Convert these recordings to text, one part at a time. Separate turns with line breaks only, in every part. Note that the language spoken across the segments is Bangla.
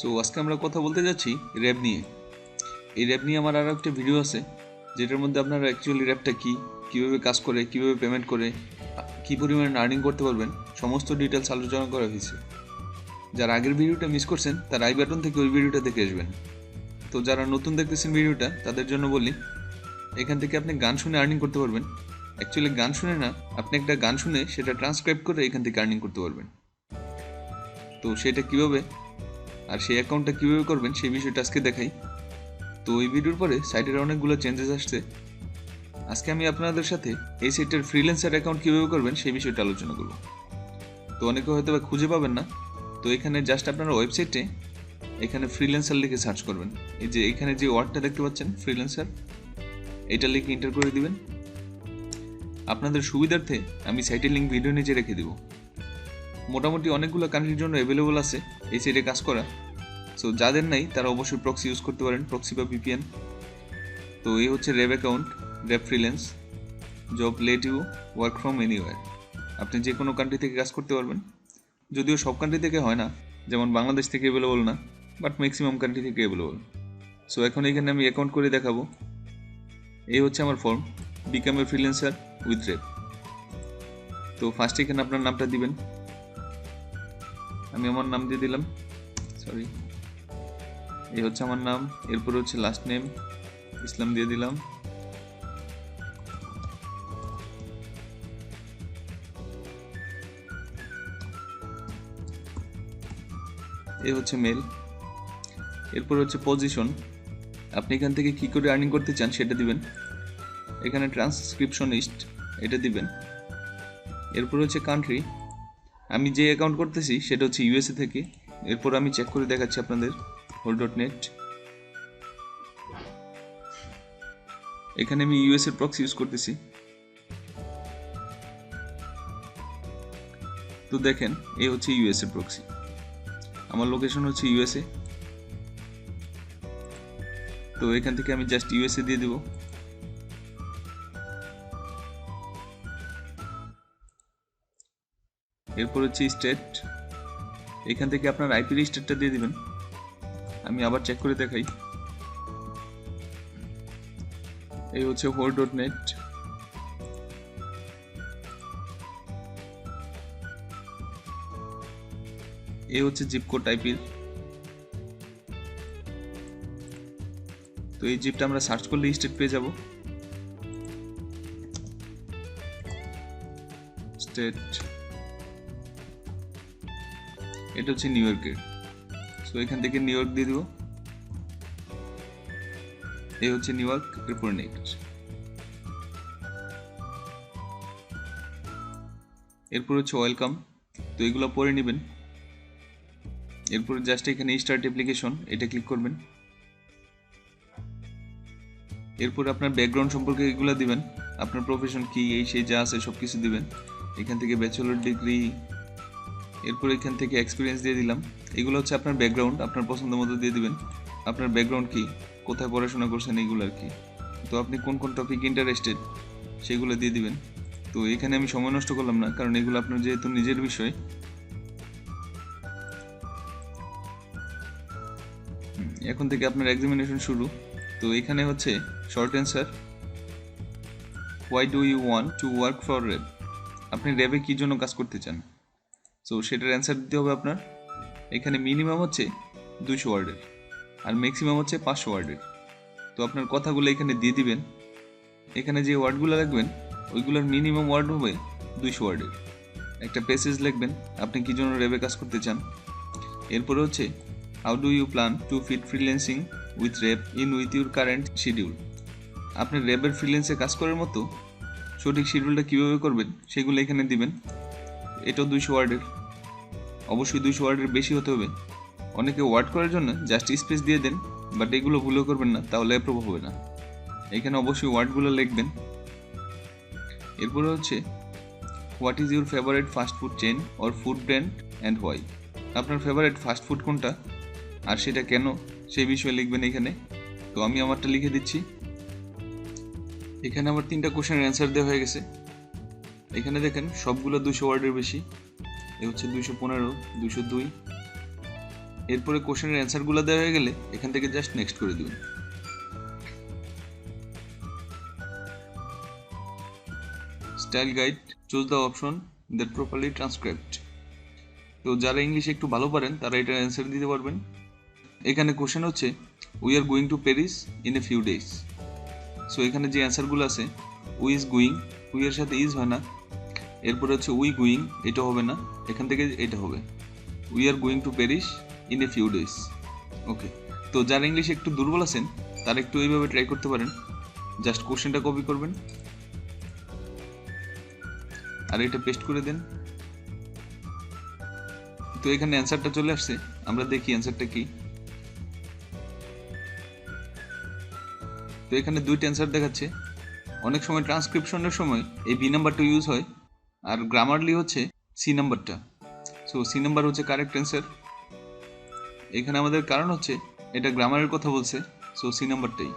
সো আজকে আমরা কথা বলতে যাচ্ছি র্যাব নিয়ে। এই র্যাব নিয়ে আমার আরও একটা ভিডিও আছে যেটার মধ্যে আপনারা অ্যাকচুয়ালি র্যাবটা কী, কীভাবে কাজ করে, কীভাবে পেমেন্ট করে, কী পরিমাণে আর্নিং করতে পারবেন, সমস্ত ডিটেলস আলোচনা করা হয়েছে। যারা আগের ভিডিওটা মিস করছেন তার আই বাটন থেকে ওই ভিডিওটা দেখে আসবেন। তো যারা নতুন দেখতেছেন ভিডিওটা তাদের জন্য বলি, এখান থেকে আপনি গান শুনে আর্নিং করতে পারবেন। অ্যাকচুয়ালি গান শুনে না, আপনি একটা গান শুনে সেটা ট্রান্সক্রাইব করে এখান থেকে আর্নিং করতে পারবেন। তো সেটা কীভাবে আর সেই অ্যাকাউন্টটা কীভাবে করবেন সেই বিষয়টা আজকে দেখাই। তো এই ভিডিওর পরে সাইটের অনেকগুলো চেঞ্জেস আসছে। আজকে আমি আপনাদের সাথে এই সাইটের ফ্রিল্যান্সার অ্যাকাউন্ট কীভাবে করবেন সেই বিষয়টা আলোচনা করব। তো অনেকে হয়তো বা খুঁজে পাবেন না, তো এখানে জাস্ট আপনারা ওয়েবসাইটে এখানে ফ্রিল্যান্সার লিখে সার্চ করবেন। এই যে এখানে যে ওয়ার্ডটা দেখতে পাচ্ছেন ফ্রিল্যান্সার, এটা লিখে এন্টার করে দিবেন। আপনাদের সুবিধার্থে আমি সাইটের লিঙ্ক ভিডিও নিচে রেখে দেব। মোটামুটি অনেকগুলো কান্ট্রির জন্য অ্যাভেলেবল আছে এই সাইটে কাজ করা। সো যাদের নাই তারা অবশ্যই প্রক্সি ইউজ করতে পারেন, প্রক্সি বা ভিপিএন। তো এই হচ্ছে Rev account, Rev freelance job let you work from anywhere. আপনি যে কোনো কান্ট্রি থেকে কাজ করতে পারবেন, যদিও সব কান্ট্রি থেকে হয় না, যেমন বাংলাদেশ থেকে অ্যাভেলেবল না, বাট ম্যাক্সিমাম কান্ট্রি থেকে অ্যাভেলেবল। সো এখন এখানে আমি অ্যাকাউন্ট করে দেখাবো। এই হচ্ছে আমার form, become a freelancer with RAB. তো ফার্স্ট এখানে আপনার নামটা দিবেন। আমি আমার নাম দিয়ে দিলাম, সরি, এই হচ্ছে আমার নাম। এরপর হচ্ছে লাস্ট নেম, ইসলাম দিয়ে দিলাম। এই হচ্ছে মেল। এরপর হচ্ছে পজিশন, আপনি এখান থেকে কী করে আর্নিং করতে চান সেটা দিবেন। এখানে ট্রান্সক্রিপশনিস্ট এটা দিবেন। এরপর হচ্ছে কান্ট্রি, আমি যে অ্যাকাউন্ট করতেছি সেটা হচ্ছে ইউএসএ থেকে। এরপর আমি চেক করে দেখাচ্ছি আপনাদের হোল.নেট। এখানে আমি ইউএসএ প্রক্সি ইউজ করতেছি। তো দেখেন এই হচ্ছে ইউএসএ প্রক্সি, আমার লোকেশন হচ্ছে ইউএসএ। তো এখান থেকে আমি জাস্ট ইউএসএ দিয়ে দেব। এরপর হচ্ছে স্টেট, এখান থেকে আপনার আইপি স্টেটটা দিয়ে দিবেন। আমি আবার চেক করে দেখাই, এই হচ্ছে হোল.নেট। এই হচ্ছে জিপ কোড আইপির। তো এই জিপটা আমরা সার্চ করলে স্টেট পেয়ে যাব। স্টেট, এটা হচ্ছে নিউ ইয়র্কের। সো এখান থেকে নিউ ইয়র্ক দিয়ে দিব। এই হচ্ছে নিউ ইয়র্ক। এরপর নেক্সট। এরপর হচ্ছে ওয়েলকাম। তো এগুলো পরে নেবেন। এরপর জাস্ট এখানে স্টার্ট অ্যাপ্লিকেশন এটা ক্লিক করবেন। এরপর আপনার ব্যাকগ্রাউন্ড সম্পর্কে এগুলো দিবেন, আপনার প্রফেশন কি, এই সেই যা আছে সব কিছু দিবেন। এখান থেকে ব্যাচেলর ডিগ্রি, এরপর এখান থেকে এক্সপিরিয়েন্স দিয়ে দিলাম। এগুলো হচ্ছে আপনার ব্যাকগ্রাউন্ড, আপনার পছন্দ মতো দিয়ে দিবেন। আপনার ব্যাকগ্রাউন্ড কি, কোথায় পড়াশোনা করছেন এগুলো আর কি। তো আপনি কোন কোন টপিক ইন্টারেস্টেড সেগুলো দিয়ে দিবেন। তো এখানে আমি সময় নষ্ট করলাম না, কারণ এগুলো আপনার যেহেতু নিজের বিষয়। এখন থেকে আপনার এক্সামিনেশন শুরু। তো এখানে হচ্ছে short answer, why do you want to work for Rev. আপনি র্যাবে কী জন্য কাজ করতে চান, সো সেটার অ্যান্সার দিতে হবে আপনার। এখানে মিনিমাম হচ্ছে 200 ওয়ার্ডের আর ম্যাক্সিমাম হচ্ছে 500 ওয়ার্ডের। তো আপনার কথাগুলো এখানে দিয়ে দিবেন। এখানে যে ওয়ার্ডগুলো লিখবেন ওইগুলোর মিনিমাম ওয়ার্ড হবে 200 ওয়ার্ডের। একটা প্যাসেজ লিখবেন আপনি কী জন্য র্যাবে কাজ করতে চান। এরপরে হচ্ছে how do you plan to fit freelancing with Rev in with your current schedule. আপনি র্যাবের ফ্রিল্যান্সে কাজ করার মতো সঠিক শিডিউলটা কীভাবে করবেন সেগুলো এখানে দিবেন। এটাও 200 ওয়ার্ডের, অবশ্যই 200 ওয়ার্ডের বেশি হতে হবে। অনেকে ওয়ার্ড করার জন্য জাস্ট স্পেস দিয়ে দেন, বাট এগুলো ভুলও করবেন না, তাহলে অ্যাপ্রুভ হবে না। এখানে অবশ্যই ওয়ার্ডগুলো লিখবেন। এরপরে হচ্ছে what is your favourite fast food chain or food brand and why. আপনার ফেভারিট ফাস্ট ফুড কোনটা আর সেটা কেন সেই বিষয়ে লিখবেন এখানে। তো আমি আমারটা লিখে দিচ্ছি। এখানে আমার 3টা কোশ্চেনের অ্যান্সার দেওয়া হয়ে গেছে। এখানে দেখেন সবগুলো 200 ওয়ার্ডের বেশি। এ হচ্ছে 215, 202, এরপরে কোশ্চেনের অ্যান্সারগুলো দেওয়া হয়ে গেলে এখান থেকে জাস্ট নেক্সট করে দিবেন। Style guide, choose the option that properly transcribed. তো যারা ইংলিশ একটু ভালো পারেন তারা এটার অ্যান্সার দিতে পারবেন। এখানে কোশ্চেন হচ্ছে we are going to Paris in a few days. So এখানে যে অ্যান্সারগুলো আছে উই ইজ গোয়িং, উই এর সাথে ইজ হয় না, এরপরে হচ্ছে উই গোয়িং, এটা হবে না, এখান থেকে এটা হবে we are going to Paris in a few days. Okay, তো যারা ইংলিশ একটু দুর্বল আছেন তারা একটু এইভাবে ট্রাই করতে পারেন। জাস্ট কোশ্চেনটা কপি করবেন আর এটা পেস্ট করে দেন। তো এখানে অ্যান্সারটা চলে আসছে, আমরা দেখি অ্যান্সারটা কি। তো এখানে দুইটা অ্যান্সার দেখাচ্ছে। অনেক সময় ট্রান্সক্রিপশনের সময় এই বি নাম্বারটা ইউজ হয় আর গ্রামারলি হচ্ছে সি নাম্বারটা। সো সি নাম্বার হচ্ছে কারেক্ট অ্যান্সার। এখানে আমাদের কারণ হচ্ছে এটা গ্রামারের কথা বলছে, সো সি নাম্বারটাই।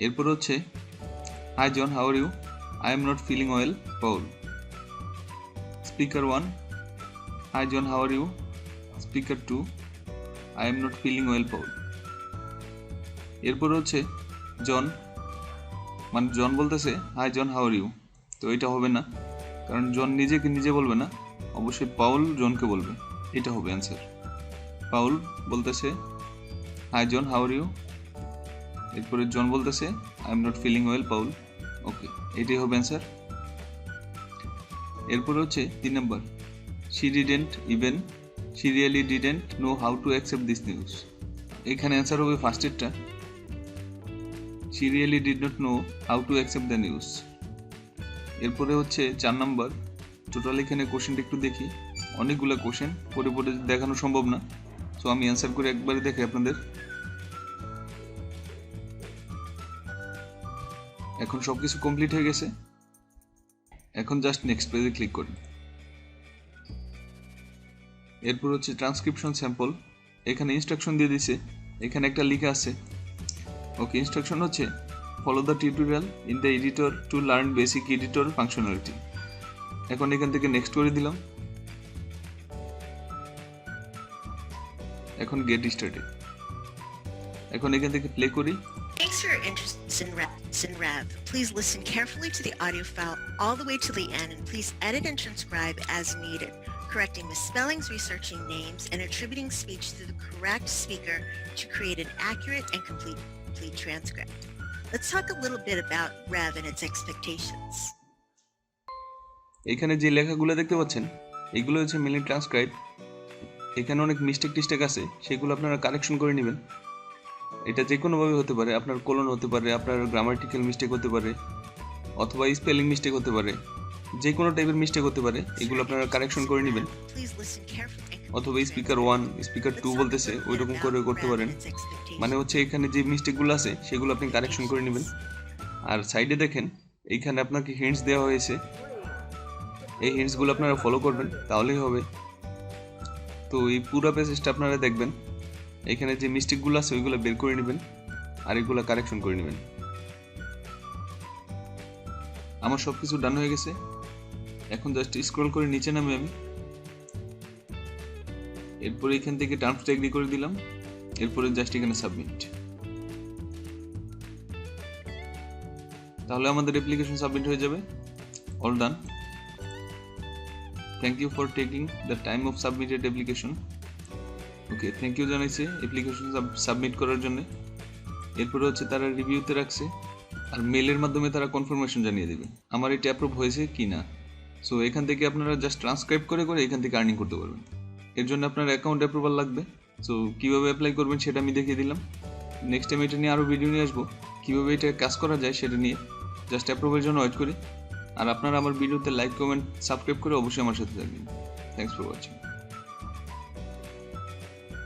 এরপর হচ্ছে hi John, how are you? I am not feeling well, Paul. Speaker 1, hi John, how are you? Speaker 2, I am not feeling well, Paul. এরপর হচ্ছে জন, মানে জন বলতেছে hi John, how are you? তো এটা হবে না, কারণ জন নিজেকে নিজে বলবে না, অবশ্যই পাউল জনকে বলবে, এটা হবে অ্যান্সার। পাউল বলতেছে hi John, how are you? এরপরে জন বলতেছে I am not feeling well, Paul. Okay, এটাই হবে অ্যান্সার। এরপরে হচ্ছে 3 number, she really didn't know how to accept this news. এখানে অ্যান্সার হবে ফার্স্টেরটা, she really did not know how to accept the news. এরপরে হচ্ছে 4 নাম্বার, টোটাল এখানে কোশ্চেনটা একটু দেখি, অনেকগুলো কোশ্চেন পরে পরে দেখানো সম্ভব না, সো আমি অ্যান্সার করে একবারে দেখি আপনাদের। এখন সবকিছু কমপ্লিট হয়ে গেছে, এখন জাস্ট নেক্সট পেজে ক্লিক করুন। এরপর হচ্ছে ট্রান্সক্রিপশন স্যাম্পল, এখানে ইনস্ট্রাকশন দিয়ে দিছে, এখানে একটা লেখা আছে। ওকে, ইনস্ট্রাকশন হচ্ছে follow the tutorial in the editor to learn basic editor functionality. এখন এখান থেকে নেক্সট করে দিলাম। এখন গেট স্টার্টেড, এখন এখান থেকে প্লে করি।
Thanks for your interest in Rev. Please listen carefully to the audio file all the way to the end, and please edit and transcribe as needed, correcting misspellings, researching names, and attributing speech to the correct speaker to create an accurate and complete transcript. Let's talk a little bit about Rev and its expectations.
এখানে যে লেখাগুলো দেখতে পাচ্ছেন এগুলো হচ্ছে মেইনলি ট্রান্সক্রাইব। এখানে অনেক মিস্টেক আছে, সেগুলো আপনারা কারেকশন করে নেবেন। এটা যে কোনোভাবে হতে পারে, আপনার কোলন হতে পারে, আপনার গ্রামাটিক্যাল মিস্টেক হতে পারে, অথবা স্পেলিং মিস্টেক হতে পারে, যে কোনো টাইপের মিস্টেক হতে পারে, এগুলো আপনারা কারেকশন করে নেবেন। অথবা স্পিকার 1, স্পিকার 2 বলতেছে ওইরকম করে করতে পারেন। মানে হচ্ছে এখানে যে মিস্টেকগুলো আছে সেগুলো আপনি কারেকশন করে নেবেন। আর সাইডে দেখেন এইখানে আপনাকে হিন্টস দেওয়া হয়েছে, এই হিন্টসগুলো আপনারা ফলো করবেন তাহলেই হবে। তো এই পুরো পেজটা আপনারা দেখবেন, এখানে যে মিস্টেকগুলো আছে ওইগুলো বের করে নেবেন আর এগুলো কারেকশন করে নেবেন। আমার সব কিছু ডান হয়ে গেছে, এখন জাস্ট স্ক্রল করে নিচে নামে আমি, এরপরে এখান থেকে টার্মসটা এগ্রি করে দিলাম, এরপরে জাস্ট এখানে সাবমিট। তাহলে আমাদের অ্যাপ্লিকেশন সাবমিট হয়ে যাবে। All done. Thank you for taking the time of submitted application. Okay, thank you জানাইছে অ্যাপ্লিকেশন সাবমিট করার জন্য। এরপরে হচ্ছে তারা রিভিউতে রাখছে আর মেলের মাধ্যমে তারা কনফার্মেশন জানিয়ে দেবে আমার এটা অ্যাপ্রুভ হয়েছে কি না। সো এখান থেকে আপনারা জাস্ট ট্রান্সক্রাইব করে এখান থেকে আর্নিং করতে পারবেন। এর জন্য আপনার অ্যাকাউন্ট অ্যাপ্রুভাল লাগবে। সো কীভাবে অ্যাপ্লাই করবেন সেটা আমি দেখিয়ে দিলাম। নেক্সট টাইম এটা নিয়ে আরও ভিডিও নিয়ে আসবো, কীভাবে এটা কাজ করা যায় সেটা নিয়ে। জাস্ট অ্যাপ্রুভের জন্য ওয়েট করি। আর আপনারা আমার ভিডিওতে লাইক, কমেন্ট, সাবস্ক্রাইব করে অবশ্যই আমার সাথে থাকবেন। Thanks for watching.